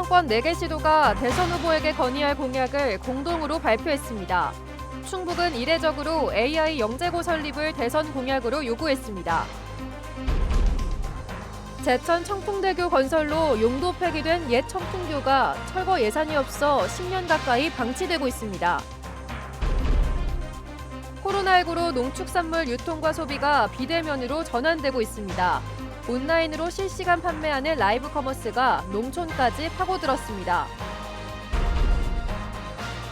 충청권 4개 시도가 대선 후보에게 건의할 공약을 공동으로 발표했습니다. 충북은 이례적으로 AI 영재고 설립을 대선 공약으로 요구했습니다. 제천 청풍대교 건설로 용도 폐기된 옛 청풍교가 철거 예산이 없어 10년 가까이 방치되고 있습니다. 코로나19로 농축산물 유통과 소비가 비대면으로 전환되고 있습니다. 온라인으로 실시간 판매하는 라이브 커머스가 농촌까지 파고들었습니다.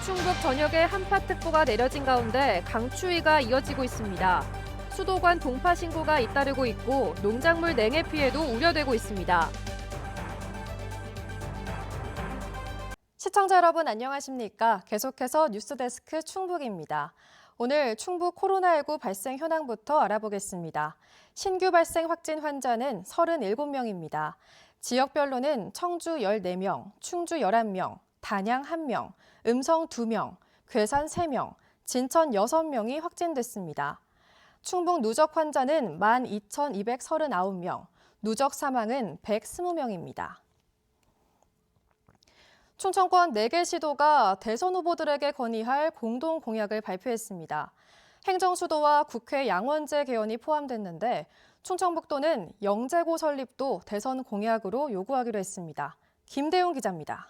충북 전역에 한파특보가 내려진 가운데 강추위가 이어지고 있습니다. 수도관 동파 신고가 잇따르고 있고 농작물 냉해 피해도 우려되고 있습니다. 시청자 여러분 안녕하십니까? 계속해서 뉴스데스크 충북입니다. 오늘 충북 코로나19 발생 현황부터 알아보겠습니다. 신규 발생 확진 환자는 37명입니다. 지역별로는 청주 14명, 충주 11명, 단양 1명, 음성 2명, 괴산 3명, 진천 6명이 확진됐습니다. 충북 누적 환자는 12,239명, 누적 사망은 120명입니다. 충청권 4개 시도가 대선 후보들에게 건의할 공동 공약을 발표했습니다. 행정수도와 국회 양원제 개헌이 포함됐는데 충청북도는 영재고 설립도 대선 공약으로 요구하기로 했습니다. 김대용 기자입니다.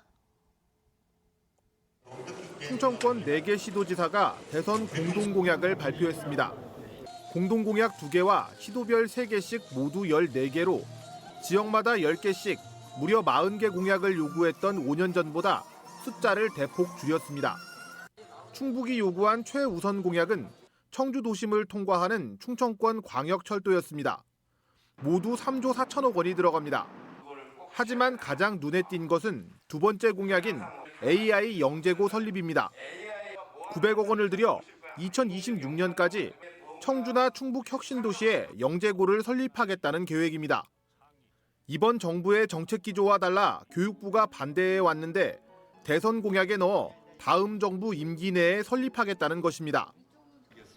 충청권 4개 시도지사가 대선 공동공약을 발표했습니다. 공동공약 2개와 시도별 3개씩 모두 14개로 지역마다 10개씩 무려 40개 공약을 요구했던 5년 전보다 숫자를 대폭 줄였습니다. 충북이 요구한 최우선 공약은 청주 도심을 통과하는 충청권 광역철도였습니다. 모두 3조 4천억 원이 들어갑니다. 하지만 가장 눈에 띈 것은 두 번째 공약인 AI 영재고 설립입니다. 900억 원을 들여 2026년까지 청주나 충북 혁신도시에 영재고를 설립하겠다는 계획입니다. 이번 정부의 정책 기조와 달라 교육부가 반대해 왔는데 대선 공약에 넣어 다음 정부 임기 내에 설립하겠다는 것입니다.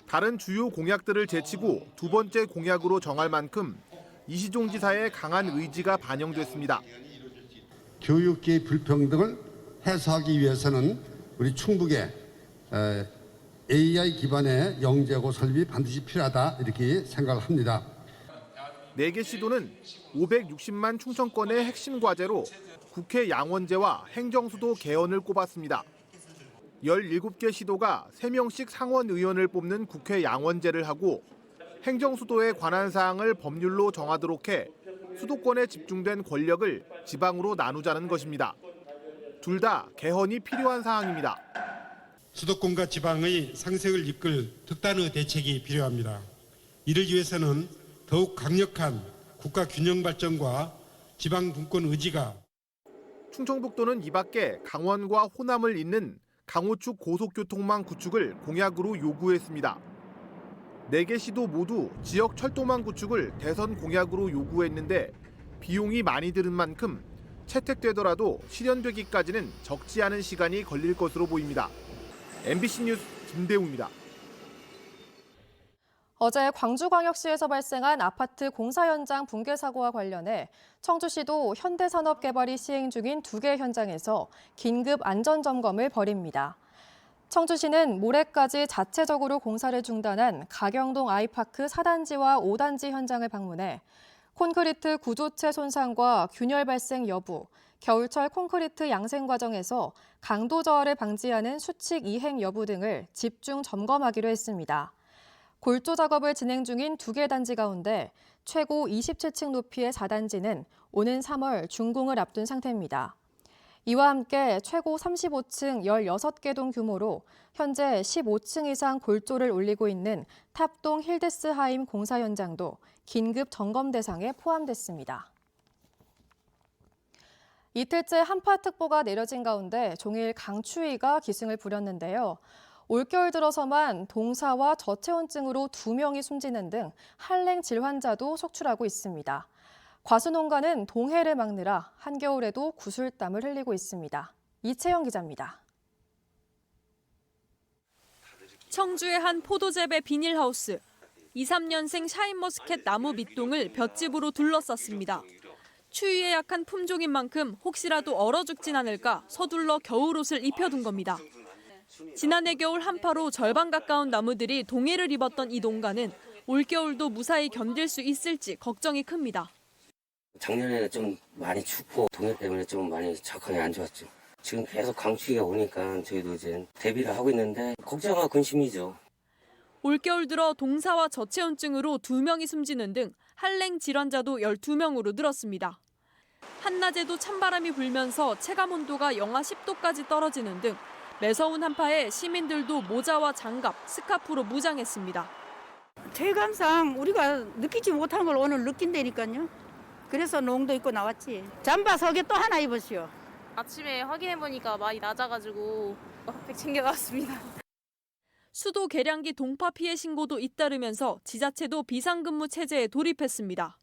다른 주요 공약들을 제치고 두 번째 공약으로 정할 만큼 이시종 지사의 강한 의지가 반영됐습니다. 교육계의 불평등을 해소하기 위해서는 우리 충북에 AI 기반의 영재고 설립이 반드시 필요하다 이렇게 생각을 합니다. 4개 시도는 560만 충청권의 핵심 과제로 국회 양원제와 행정수도 개헌을 꼽았습니다. 17개 시도가 3명씩 상원 의원을 뽑는 국회 양원제를 하고 행정수도에 관한 사항을 법률로 정하도록 해 수도권에 집중된 권력을 지방으로 나누자는 것입니다. 둘 다 개헌이 필요한 사항입니다. 수도권과 지방의 상생을 이끌 특단의 대책이 필요합니다. 이를 위해서는 더욱 강력한 국가 균형 발전과 지방 분권 의지가 충청북도는 이 밖에 강원과 호남을 잇는 강호축 고속교통망 구축을 공약으로 요구했습니다. 4개 시도 모두 지역 철도망 구축을 대선 공약으로 요구했는데 비용이 많이 드는 만큼 채택되더라도 실현되기까지는 적지 않은 시간이 걸릴 것으로 보입니다. MBC 뉴스 김대웅입니다. 어제 광주광역시에서 발생한 아파트 공사 현장 붕괴 사고와 관련해 청주시도 현대산업개발이 시행 중인 2개 현장에서 긴급 안전점검을 벌입니다. 청주시는 모레까지 자체적으로 공사를 중단한 가경동 아이파크 4단지와 5단지 현장을 방문해 콘크리트 구조체 손상과 균열 발생 여부, 겨울철 콘크리트 양생 과정에서 강도 저하를 방지하는 수칙 이행 여부 등을 집중 점검하기로 했습니다. 골조 작업을 진행 중인 2개 단지 가운데 최고 27층 높이의 4단지는 오는 3월 준공을 앞둔 상태입니다. 이와 함께 최고 35층 16개 동 규모로 현재 15층 이상 골조를 올리고 있는 탑동 힐데스하임 공사 현장도 긴급 점검 대상에 포함됐습니다. 이틀째 한파특보가 내려진 가운데 종일 강추위가 기승을 부렸는데요. 올겨울 들어서만 동사와 저체온증으로 2명이 숨지는 등 한랭 질환자도 속출하고 있습니다. 과수농가는 동해를 막느라 한겨울에도 구슬땀을 흘리고 있습니다. 이채영 기자입니다. 청주의 한 포도재배 비닐하우스. 2, 3년생 샤인머스켓 나무 밑동을 볏짚으로 둘러쌌습니다. 추위에 약한 품종인 만큼 혹시라도 얼어 죽진 않을까 서둘러 겨울옷을 입혀둔 겁니다. 지난해 겨울 한파로 절반 가까운 나무들이 동해를 입었던 이 농가는 올겨울도 무사히 견딜 수 있을지 걱정이 큽니다. 작년에는 좀 많이 춥고 동해 때문에 좀 많이 작황이 안 좋았죠. 지금 계속 강추위가 오니까 저희도 이제 대비를 하고 있는데 걱정과 근심이죠. 올겨울 들어 동사와 저체온증으로 2명이 숨지는 등 한랭 질환자도 12명으로 늘었습니다. 한낮에도 찬바람이 불면서 체감 온도가 영하 10도까지 떨어지는 등 매서운 한파에 시민들도 모자와 장갑, 스카프로 무장했습니다. 체감상 우리가 느끼지 못한 걸 오늘 느낀다니까요. 그래서 농도 입고 나왔지. 잠바 속에 또 하나 입으시오. 아침에 확인해보니까 많이 낮아가지고 핫팩 챙겨왔습니다. 수도 계량기 동파 피해 신고도 잇따르면서 지자체도 비상근무 체제에 돌입했습니다.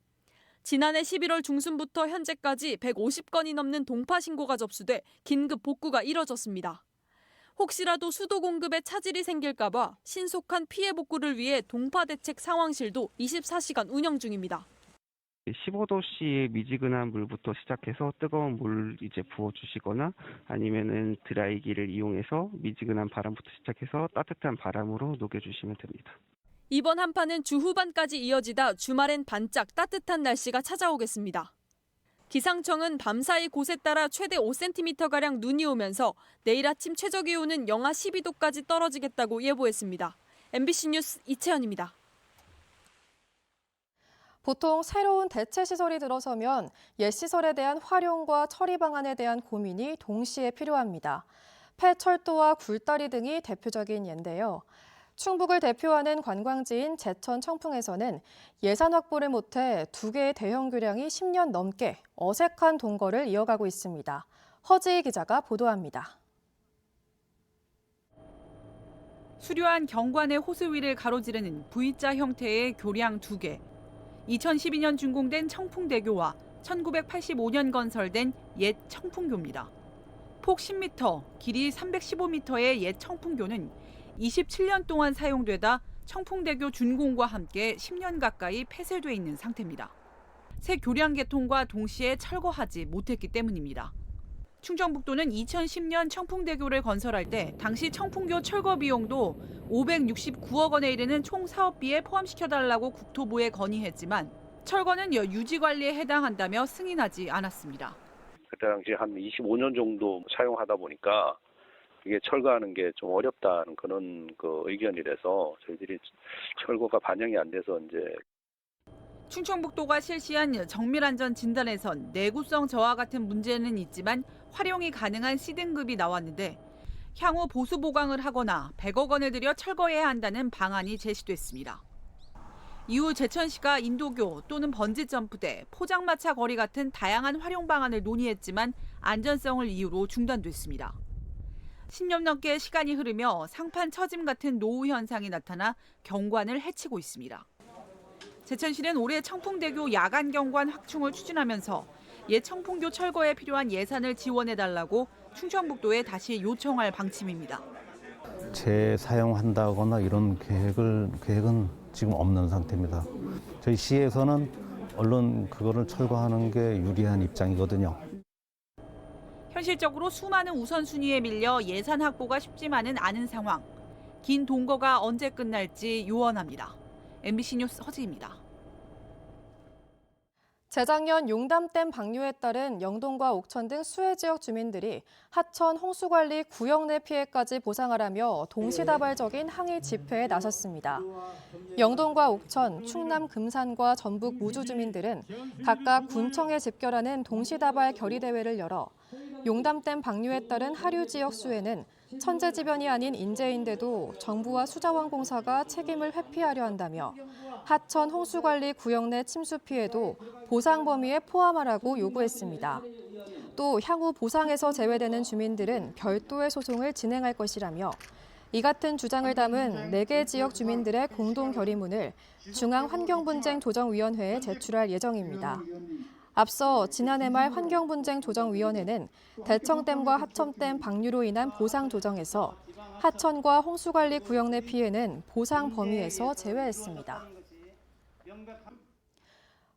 지난해 11월 중순부터 현재까지 150건이 넘는 동파 신고가 접수돼 긴급 복구가 이뤄졌습니다. 혹시라도 수도 공급에 차질이 생길까 봐 신속한 피해 복구를 위해 동파 대책 상황실도 24시간 운영 중입니다. 15도씨의 미지근한 물부터 시작해서 뜨거운 물 이제 부어주시거나 아니면은 드라이기를 이용해서 미지근한 바람부터 시작해서 따뜻한 바람으로 녹여주시면 됩니다. 이번 한파는 주 후반까지 이어지다 주말엔 반짝 따뜻한 날씨가 찾아오겠습니다. 기상청은 밤사이 곳에 따라 최대 5cm가량 눈이 오면서 내일 아침 최저기온은 영하 12도까지 떨어지겠다고 예보했습니다. MBC 뉴스 이채연입니다. 보통 새로운 대체 시설이 들어서면 옛 시설에 대한 활용과 처리 방안에 대한 고민이 동시에 필요합니다. 폐철도와 굴다리 등이 대표적인 예인데요. 충북을 대표하는 관광지인 제천 청풍에서는 예산 확보를 못해 2개의 대형 교량이 10년 넘게 어색한 동거를 이어가고 있습니다. 허지희 기자가 보도합니다. 수려한 경관의 호수 위를 가로지르는 V자 형태의 교량 2개. 2012년 준공된 청풍대교와 1985년 건설된 옛 청풍교입니다. 폭 10m, 길이 315m의 옛 청풍교는 27년 동안 사용되다 청풍대교 준공과 함께 10년 가까이 폐쇄돼 있는 상태입니다. 새 교량 개통과 동시에 철거하지 못했기 때문입니다. 충청북도는 2010년 청풍대교를 건설할 때 당시 청풍교 철거 비용도 569억 원에 이르는 총 사업비에 포함시켜달라고 국토부에 건의했지만 철거는 유지관리에 해당한다며 승인하지 않았습니다. 그때 당시 한 25년 정도 사용하다 보니까 이게 철거하는 게 좀 어렵다는 그런 의견이라서 저희들이 철거가 반영이 안 돼서 이제 충청북도가 실시한 정밀안전 진단에선 내구성 저하 같은 문제는 있지만 활용이 가능한 C등급이 나왔는데 향후 보수 보강을 하거나 100억 원을 들여 철거해야 한다는 방안이 제시됐습니다. 이후 제천시가 인도교 또는 번지점프대, 포장마차 거리 같은 다양한 활용 방안을 논의했지만 안전성을 이유로 중단됐습니다. 10년 넘게 시간이 흐르며 상판 처짐 같은 노후 현상이 나타나 경관을 해치고 있습니다. 제천시는 올해 청풍대교 야간 경관 확충을 추진하면서 옛 청풍교 철거에 필요한 예산을 지원해달라고 충청북도에 다시 요청할 방침입니다. 재사용한다거나 이런 계획은 지금 없는 상태입니다. 저희 시에서는 얼른 그거를 철거하는 게 유리한 입장이거든요. 현실적으로 수많은 우선순위에 밀려 예산 확보가 쉽지만은 않은 상황. 긴 동거가 언제 끝날지 요원합니다. MBC 뉴스 허지입니다. 재작년 용담댐 방류에 따른 영동과 옥천 등 수해 지역 주민들이 하천 홍수관리 구역 내 피해까지 보상하라며 동시다발적인 항의 집회에 나섰습니다. 영동과 옥천, 충남 금산과 전북 무주 주민들은 각각 군청에 집결하는 동시다발 결의대회를 열어 용담댐 방류에 따른 하류 지역 수해는 천재지변이 아닌 인재인데도 정부와 수자원공사가 책임을 회피하려 한다며 하천 홍수관리 구역 내 침수 피해도 보상 범위에 포함하라고 요구했습니다. 또 향후 보상에서 제외되는 주민들은 별도의 소송을 진행할 것이라며 이 같은 주장을 담은 4개 지역 주민들의 공동 결의문을 중앙환경분쟁조정위원회에 제출할 예정입니다. 앞서 지난해 말 환경분쟁조정위원회는 대청댐과 하천댐 방류로 인한 보상 조정에서 하천과 홍수관리 구역 내 피해는 보상 범위에서 제외했습니다.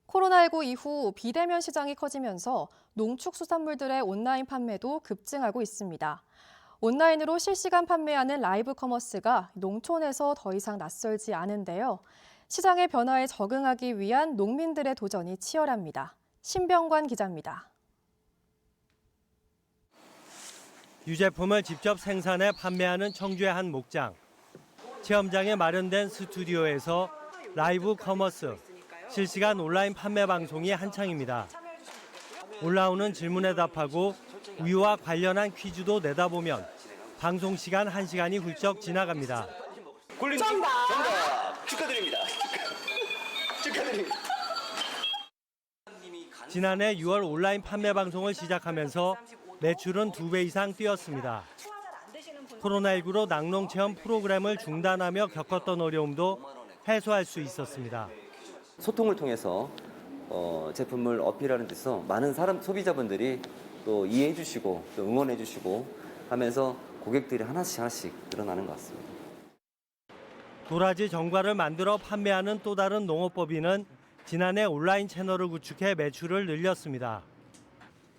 코로나19 이후 비대면 시장이 커지면서 농축수산물들의 온라인 판매도 급증하고 있습니다. 온라인으로 실시간 판매하는 라이브 커머스가 농촌에서 더 이상 낯설지 않은데요. 시장의 변화에 적응하기 위한 농민들의 도전이 치열합니다. 신병관 기자입니다. 유제품을 직접 생산해 판매하는 청주의 한 목장. 체험장에 마련된 스튜디오에서 라이브 커머스, 실시간 온라인 판매 방송이 한창입니다. 올라오는 질문에 답하고 우유와 관련한 퀴즈도 내다보면 방송 시간 1시간이 훌쩍 지나갑니다. 정답! 축하드립니다. 축하드립니다. 지난해 6월 온라인 판매 방송을 시작하면서 매출은 2배 이상 뛰었습니다. 코로나19로 낙농 체험 프로그램을 중단하며 겪었던 어려움도 해소할 수 있었습니다. 소통을 통해서 제품을 어필하는 데서 많은 소비자분들이 또 이해해 주시고 또 응원해 주시고 하면서 고객들이 하나씩 늘어나는 것 같습니다. 도라지 정과를 만들어 판매하는 또 다른 농업법인은 지난해 온라인 채널을 구축해 매출을 늘렸습니다.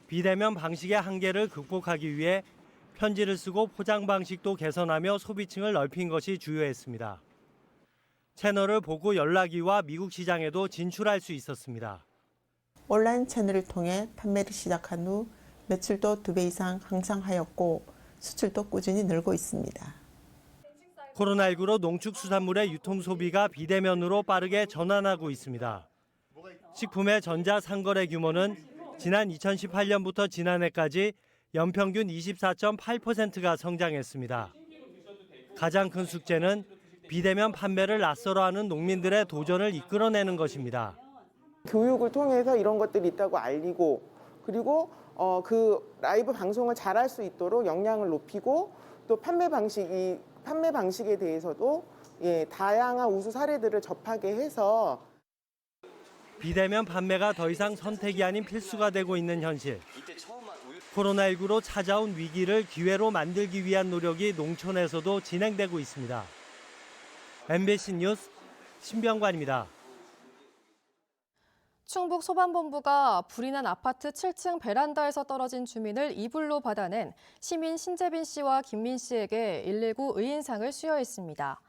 비대면 방식의 한계를 극복하기 위해 편지를 쓰고 포장 방식도 개선하며 소비층을 넓힌 것이 주요했습니다. 채널을 보고 연락이와 미국 시장에도 진출할 수 있었습니다. 온라인 채널을 통해 판매를 시작한 후 매출도 2배 이상 향상하였고 수출도 꾸준히 늘고 있습니다. 코로나19로 농축수산물의 유통 소비가 비대면으로 빠르게 전환하고 있습니다. 식품의 전자상거래 규모는 지난 2018년부터 지난해까지 연평균 24.8%가 성장했습니다. 가장 큰 숙제는 비대면 판매를 낯설어하는 농민들의 도전을 이끌어내는 것입니다. 교육을 통해서 이런 것들이 있다고 알리고 그리고 그 라이브 방송을 잘할 수 있도록 역량을 높이고 또 판매 방식에 대해서도 다양한 우수 사례들을 접하게 해서 비대면 판매가 더 이상 선택이 아닌 필수가 되고 있는 현실. 코로나19로 찾아온 위기를 기회로 만들기 위한 노력이 농촌에서도 진행되고 있습니다. MBC 뉴스 신병관입니다. 충북 소방본부가 불이 난 아파트 7층 베란다에서 떨어진 주민을 이불로 받아낸 시민 신재빈 씨와 김민 씨에게 119 의인상을 수여했습니다.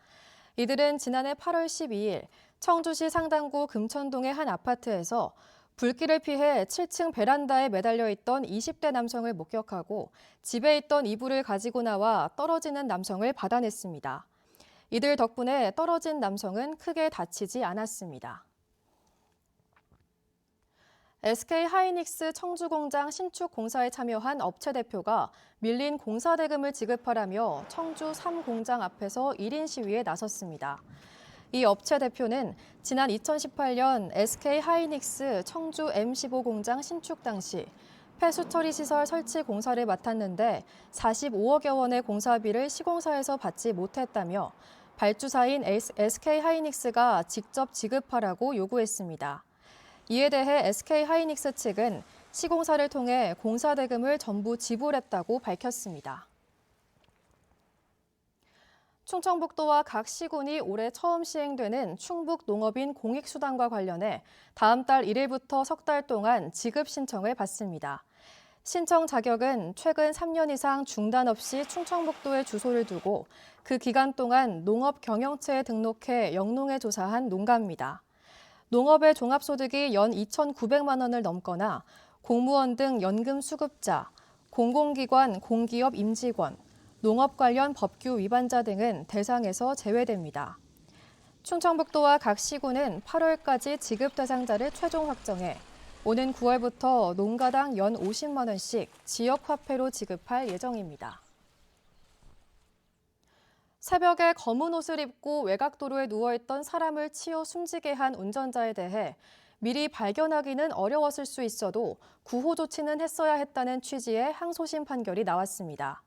이들은 지난해 8월 12일 청주시 상당구 금천동의 한 아파트에서 불길을 피해 7층 베란다에 매달려 있던 20대 남성을 목격하고 집에 있던 이불을 가지고 나와 떨어지는 남성을 받아냈습니다. 이들 덕분에 떨어진 남성은 크게 다치지 않았습니다. SK하이닉스 청주공장 신축 공사에 참여한 업체 대표가 밀린 공사 대금을 지급하라며 청주 3공장 앞에서 1인 시위에 나섰습니다. 이 업체 대표는 지난 2018년 SK하이닉스 청주 M15 공장 신축 당시 폐수 처리 시설 설치 공사를 맡았는데 45억여 원의 공사비를 시공사에서 받지 못했다며 발주사인 SK하이닉스가 직접 지급하라고 요구했습니다. 이에 대해 SK하이닉스 측은 시공사를 통해 공사 대금을 전부 지불했다고 밝혔습니다. 충청북도와 각 시군이 올해 처음 시행되는 충북 농업인 공익수당과 관련해 다음 달 1일부터 석 달 동안 지급 신청을 받습니다. 신청 자격은 최근 3년 이상 중단 없이 충청북도에 주소를 두고 그 기간 동안 농업 경영체에 등록해 영농에 조사한 농가입니다. 농업의 종합소득이 연 2,900만 원을 넘거나 공무원 등 연금 수급자, 공공기관, 공기업 임직원, 농업 관련 법규 위반자 등은 대상에서 제외됩니다. 충청북도와 각 시군은 8월까지 지급 대상자를 최종 확정해 오는 9월부터 농가당 연 50만 원씩 지역 화폐로 지급할 예정입니다. 새벽에 검은 옷을 입고 외곽도로에 누워있던 사람을 치어 숨지게 한 운전자에 대해 미리 발견하기는 어려웠을 수 있어도 구호 조치는 했어야 했다는 취지의 항소심 판결이 나왔습니다.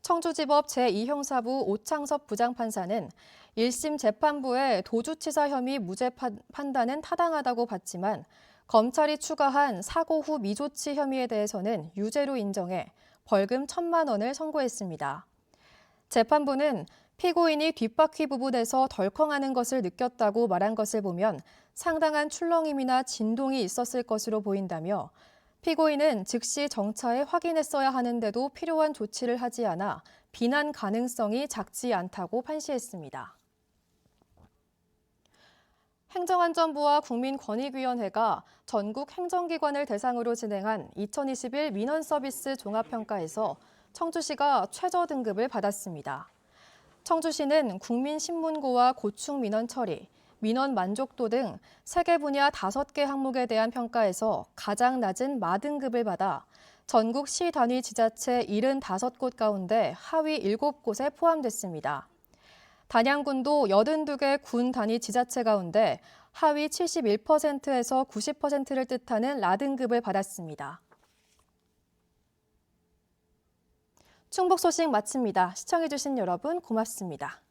청주지법 제2형사부 오창섭 부장판사는 1심 재판부의 도주치사 혐의 무죄 판단은 타당하다고 봤지만 검찰이 추가한 사고 후 미조치 혐의에 대해서는 유죄로 인정해 벌금 1,000만 원을 선고했습니다. 재판부는 피고인이 뒷바퀴 부분에서 덜컹하는 것을 느꼈다고 말한 것을 보면 상당한 출렁임이나 진동이 있었을 것으로 보인다며 피고인은 즉시 정차해 확인했어야 하는데도 필요한 조치를 하지 않아 비난 가능성이 작지 않다고 판시했습니다. 행정안전부와 국민권익위원회가 전국 행정기관을 대상으로 진행한 2021 민원서비스 종합평가에서 청주시가 최저 등급을 받았습니다. 청주시는 국민신문고와 고충 민원 처리, 민원 만족도 등 3개 분야 5개 항목에 대한 평가에서 가장 낮은 마등급을 받아 전국 시 단위 지자체 75곳 가운데 하위 7곳에 포함됐습니다. 단양군도 82개 군 단위 지자체 가운데 하위 71%에서 90%를 뜻하는 라등급을 받았습니다. 충북 소식 마칩니다. 시청해주신 여러분 고맙습니다.